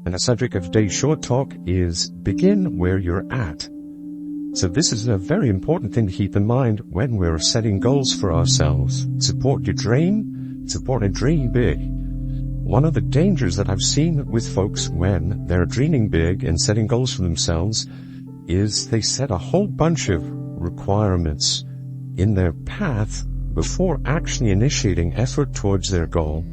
And the subject of today's short talk is begin where you're at. So this is a very important thing to keep in mind when we're setting goals for ourselves. Support your dream, support a dream big. One of the dangers that I've seen with folks when they're dreaming big and setting goals for themselves is they set a whole bunch of requirements in their path before actually initiating effort towards their goal.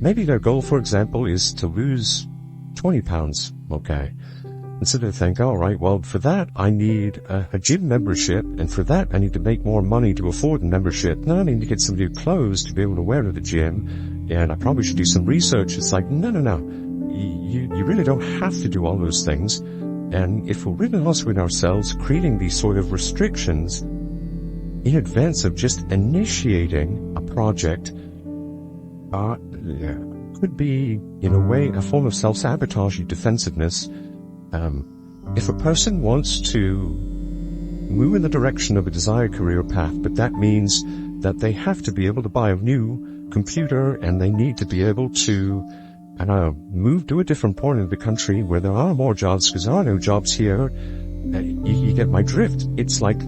Maybe their goal, for example, is to lose 20 pounds, okay? And so they think, all right, well, for that, I need a gym membership, and for that, I need to make more money to afford the membership. Now I need to get some new clothes to be able to wear to the gym, and I probably should do some research. It's like, no. You really don't have to do all those things. And if we're really honest with ourselves, creating these sort of restrictions in advance of just initiating a project could be, in a way, a form of self-sabotage, defensiveness. If a person wants to move in the direction of a desired career path, but that means that they have to be able to buy a new computer and they need to be able to move to a different part of the country where there are more jobs because there are no jobs here, you get my drift. It's like,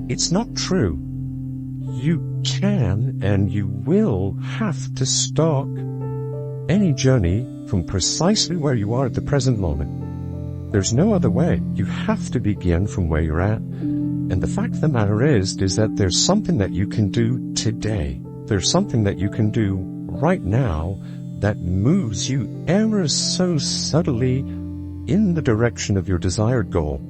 it's not true. You can and you will have to start any journey from precisely where you are at the present moment. There's no other way. You have to begin from where you're at. And the fact of the matter is that there's something that you can do today. There's something that you can do right now that moves you ever so subtly in the direction of your desired goal.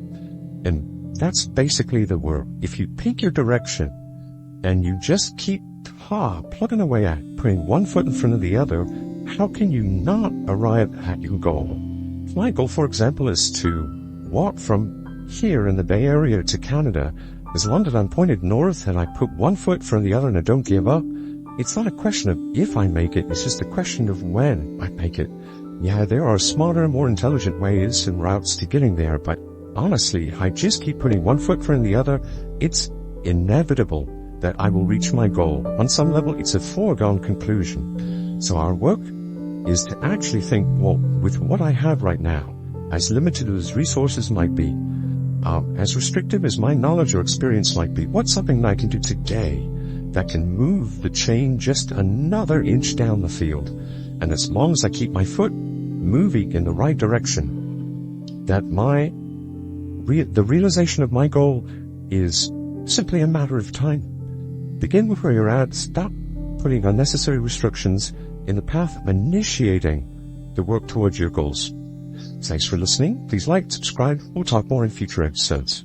And that's basically the word. If you pick your direction and you just keep plugging away at, putting one foot in front of the other, how can you not arrive at your goal? My goal, for example, is to walk from here in the Bay Area to Canada. As long as I'm pointed north and I put one foot in front of the other and I don't give up, it's not a question of if I make it, it's just a question of when I make it. Yeah, there are smarter, more intelligent ways and routes to getting there, but honestly, if I just keep putting one foot in front of the other, it's inevitable that I will reach my goal. On some level, it's a foregone conclusion. So our work is to actually think, well, with what I have right now, as limited as resources might be, as restrictive as my knowledge or experience might be, what's something I can do today that can move the chain just another inch down the field? And as long as I keep my foot moving in the right direction, that the realization of my goal is simply a matter of time. Begin with where you're at. Stop putting unnecessary restrictions in the path of initiating the work towards your goals. Thanks for listening. Please like, subscribe. We'll talk more in future episodes.